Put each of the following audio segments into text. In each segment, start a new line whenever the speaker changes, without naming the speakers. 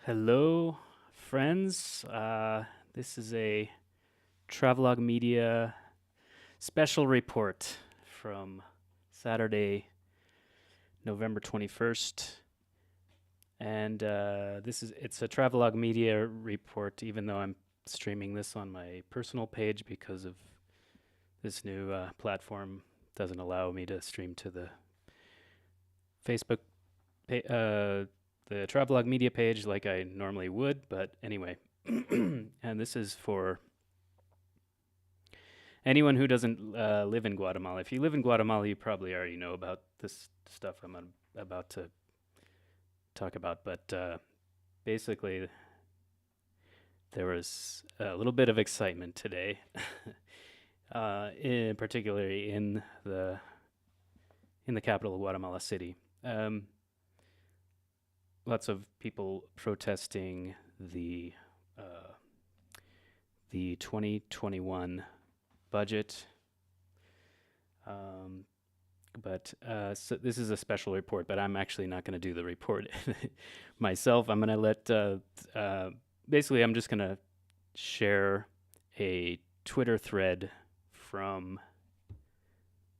Hello, friends. This is a Travelogue Media special report from Saturday, November 21st. And it's a Travelogue Media report, even though I'm streaming this on my personal page because of this new platform doesn't allow me to stream to the Facebook the Travelogue Media page like I normally would. But anyway, and this is for anyone who doesn't live in Guatemala. If you live in Guatemala, you probably already know about this stuff about to talk about. But basically, there was a little bit of excitement today, particularly in the capital of Guatemala City. Lots of people protesting uh, the 2021 budget. So this is a special report, but I'm actually not going to do the report myself. I'm going to basically, I'm just going to share a Twitter thread from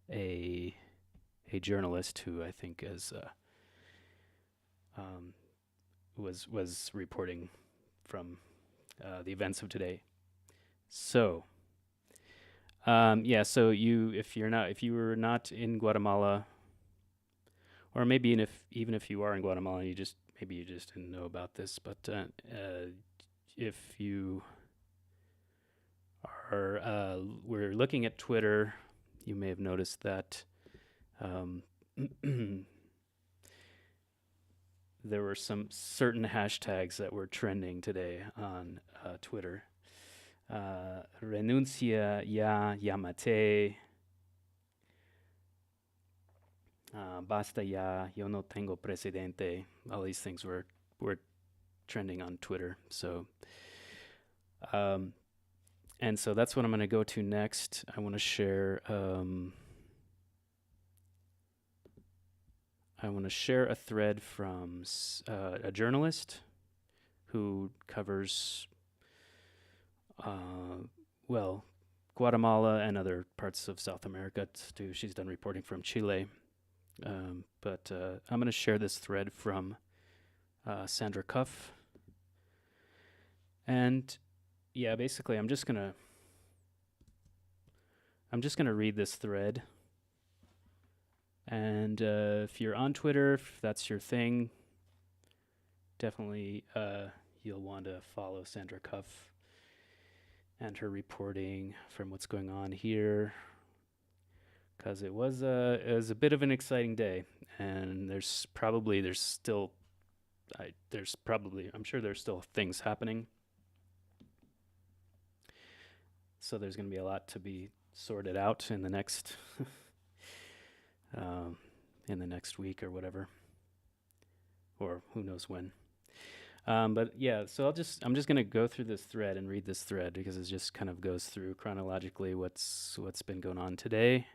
a journalist who I think was reporting from the events of today. So, so if you were not in Guatemala, or maybe even if you are in Guatemala, maybe you just didn't know about this, but if you were looking at Twitter, you may have noticed that um, there were some certain hashtags that were trending today on Twitter. Renuncia ya, llámate. Basta ya, yo no tengo presidente. All these things were trending on Twitter. Um, so that's what I'm going to go to next. I want to share. I want to share a thread from a journalist who covers, Guatemala and other parts of South America too. She's done reporting from Chile. But I'm going to share this thread from Sandra Cuff. And yeah, basically, I'm just gonna read this thread. And if you're on Twitter, if that's your thing, definitely you'll want to follow Sandra Cuff and her reporting from what's going on here, because it was a bit of an exciting day, and I'm sure there's still things happening. So there's going to be a lot to be sorted out in the next week or whatever, or who knows when. But yeah, so I'm just gonna go through this thread and read this thread because it just kind of goes through chronologically what's been going on today.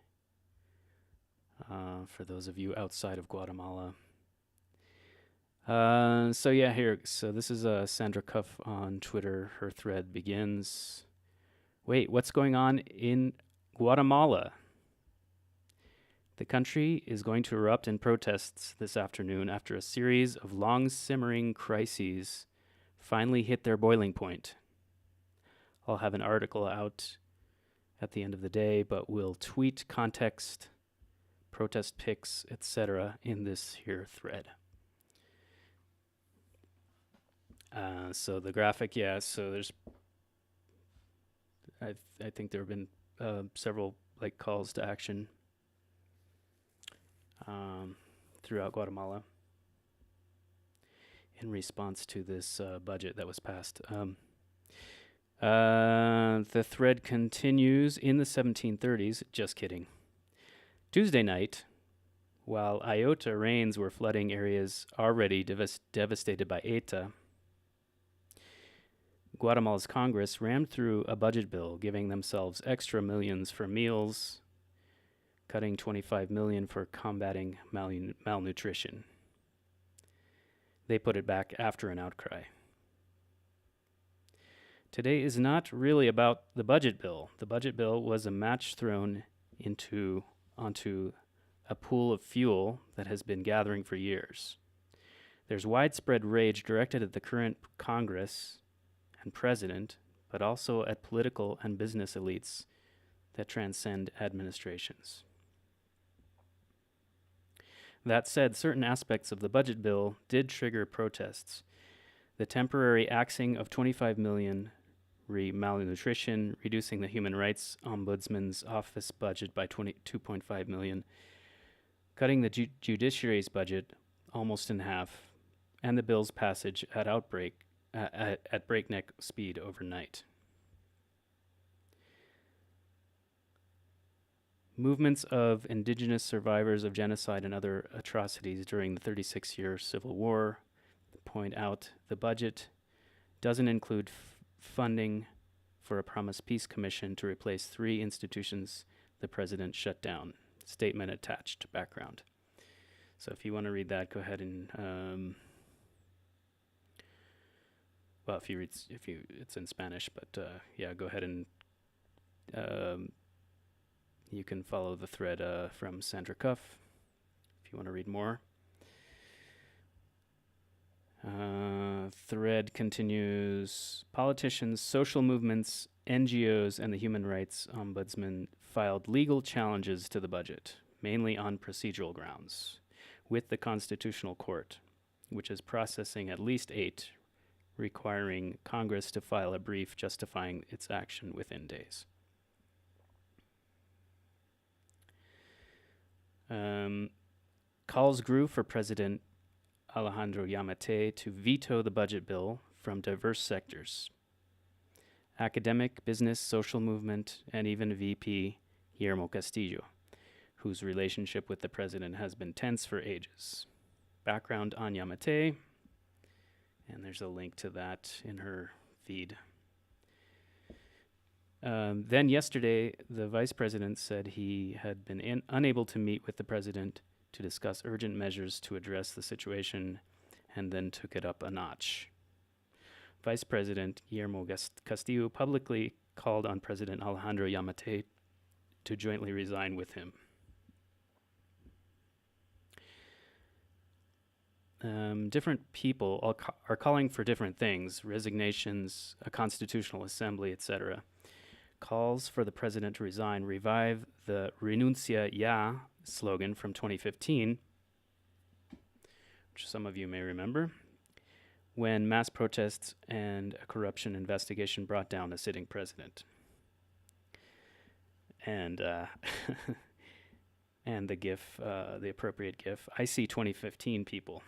For those of you outside of Guatemala. So yeah, here. So this is Sandra Cuff on Twitter. Her thread begins. Wait, what's going on in Guatemala? The country is going to erupt in protests this afternoon after a series of long simmering crises finally hit their boiling point. I'll have an article out at the end of the day, but we'll tweet context, protest pics, etc. in this here thread. So the graphic, yeah. So there's, I think there have been several calls to action throughout Guatemala in response to this budget that was passed. The thread continues in the 1730s. Just kidding. Tuesday night, while Iota rains were flooding areas already devastated by ETA, Guatemala's Congress rammed through a budget bill giving themselves extra millions for meals, cutting $25 million for combating malnutrition. They put it back after an outcry. Today is not really about the budget bill. The budget bill was a match thrown onto a pool of fuel that has been gathering for years. There's widespread rage directed at the current Congress and president, but also at political and business elites that transcend administrations. That said, certain aspects of the budget bill did trigger protests. The temporary axing of 25 million malnutrition, reducing the Human Rights Ombudsman's office budget by 22.5 million, cutting the judiciary's budget almost in half, and the bill's passage at breakneck speed overnight. Movements of indigenous survivors of genocide and other atrocities during the 36-year Civil War point out the budget doesn't include funding for a promised peace commission to replace 3 institutions the president shut down. Statement attached, background. So if you want to read that, go ahead and well, it's in Spanish, but yeah, go ahead and you can follow the thread from Sandra Cuff if you want to read more. Thread continues. Politicians, social movements, NGOs, and the Human Rights Ombudsman filed legal challenges to the budget, mainly on procedural grounds, with the Constitutional Court, which is processing at least 8, requiring Congress to file a brief justifying its action within days. Calls grew for President Alejandro Yamatei to veto the budget bill from diverse sectors. Academic, business, social movement, and even VP Guillermo Castillo, whose relationship with the president has been tense for ages. Background on Yamatei, and there's a link to that in her feed. Then yesterday, the vice president said he had been unable to meet with the president to discuss urgent measures to address the situation, and then took it up a notch. Vice President Guillermo Castillo publicly called on President Alejandro Yamatei to jointly resign with him. Different people are calling for different things: resignations, a constitutional assembly, etc. Calls for the president to resign revive the Renuncia Ya slogan from 2015, which some of you may remember, when mass protests and a corruption investigation brought down a sitting president. And and the GIF, the appropriate GIF, I see 2015 people.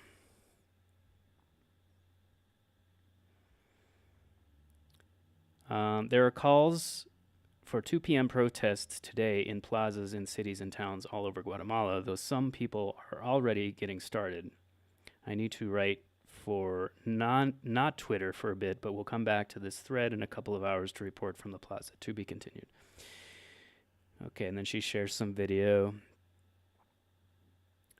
There are calls for 2 p.m. protests today in plazas in cities and towns all over Guatemala, though some people are already getting started. I need to write for not Twitter for a bit, but we'll come back to this thread in a couple of hours to report from the plaza. To be continued. Okay, and then she shares some video.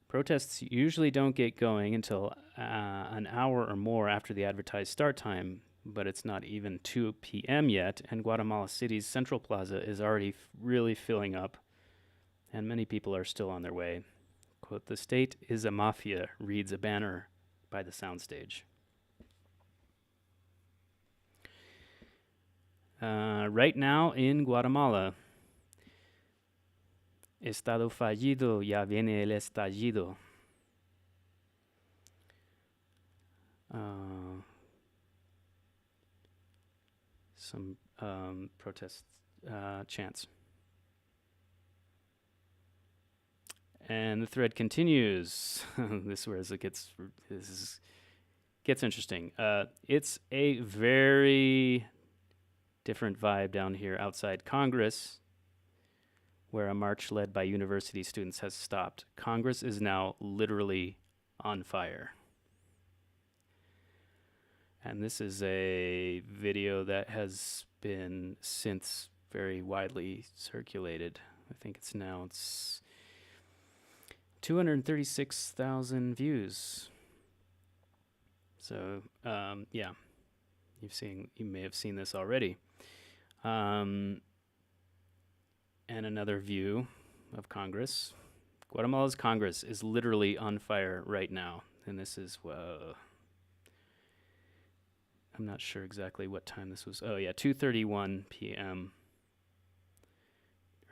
Protests usually don't get going until an hour or more after the advertised start time, but it's not even 2 p.m. yet, and Guatemala City's Central Plaza is already really filling up, and many people are still on their way. Quote, "The state is a mafia," reads a banner by the soundstage. Right now in Guatemala, Estado fallido, ya viene el estallido. Some protest chants. And the thread continues. This gets interesting. It's a very different vibe down here outside Congress, where a march led by university students has stopped. Congress is now literally on fire. And this is a video that has been since very widely circulated. I think it's 236,000 views. So, yeah, You may have seen this already. And another view of Congress. Guatemala's Congress is literally on fire right now. And this is, I'm not sure exactly what time this was. Oh yeah, 2:31 p.m.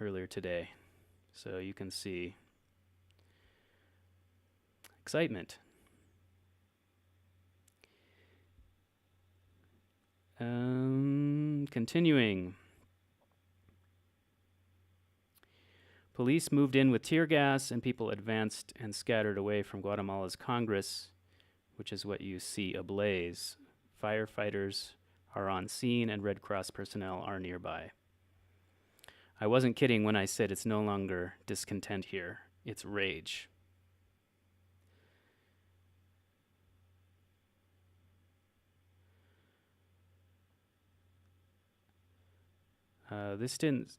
earlier today. So you can see excitement. Continuing. Police moved in with tear gas and people advanced and scattered away from Guatemala's Congress, which is what you see ablaze. Firefighters are on scene and Red Cross personnel are nearby. I wasn't kidding when I said it's no longer discontent here, it's rage. This didn't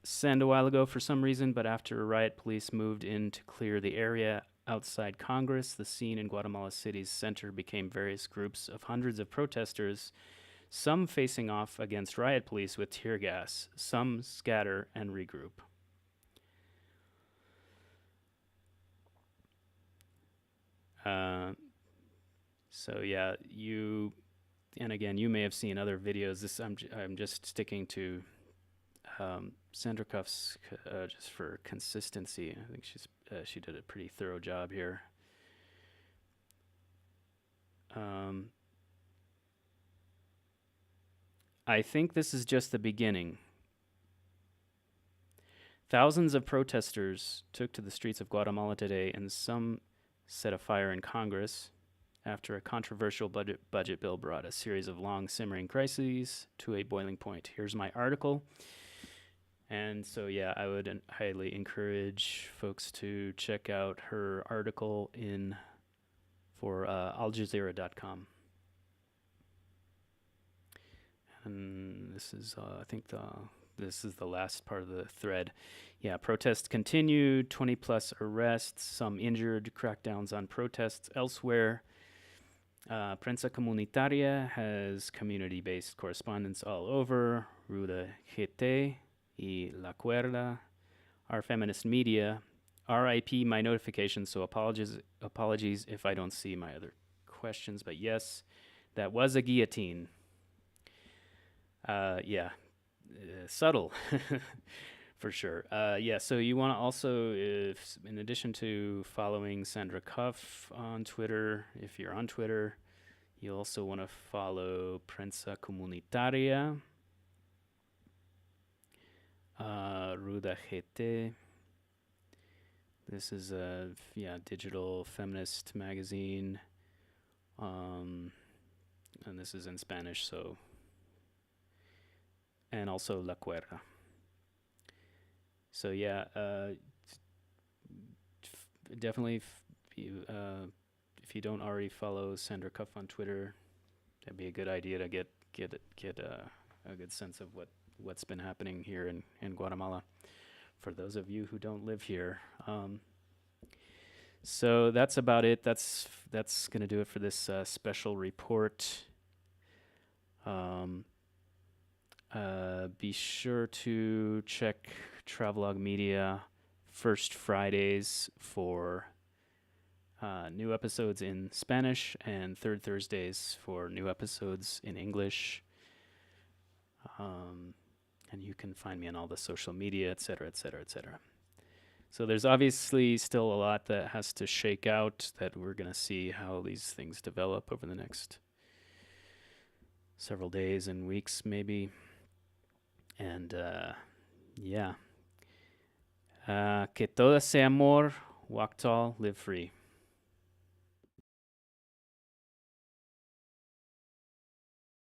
send a while ago for some reason, but after a riot, police moved in to clear the area outside Congress. The scene in Guatemala City's center became various groups of hundreds of protesters, some facing off against riot police with tear gas, some scatter and regroup. So yeah, and again, you may have seen other videos. I'm just sticking to Sandra Cuff's just for consistency. I think she did a pretty thorough job here. I think this is just the beginning. Thousands of protesters took to the streets of Guatemala today, and some set a fire in Congress after a controversial budget bill brought a series of long simmering crises to a boiling point. Here's my article. And so, yeah, I would highly encourage folks to check out her article for aljazeera.com. And this is, I think, this is the last part of the thread. Yeah, protests continued, 20 plus arrests, some injured, crackdowns on protests elsewhere. Prensa Comunitaria has community-based correspondents all over. Ruda GT y La Cuerda are feminist media. RIP my notifications, so apologies if I don't see my other questions. But yes, that was a guillotine. Subtle, for sure. Yeah, so you want to also, in addition to following Sandra Cuff on Twitter, if you're on Twitter, you also want to follow Prensa Comunitaria, Ruda GT. This is a digital feminist magazine, and this is in Spanish, so. And also La Cuerda. So yeah, definitely if you don't already follow Sandra Cuff on Twitter, that'd be a good idea to get a good sense of what's been happening here in Guatemala. For those of you who don't live here, so that's about it. That's gonna do it for this special report. Be sure to check Travelogue Media first Fridays for new episodes in Spanish and third Thursdays for new episodes in English. And you can find me on all the social media, etc., etc., etc. So there's obviously still a lot that has to shake out, that we're going to see how these things develop over the next several days and weeks, maybe. And que todo sea amor, walk tall, live free.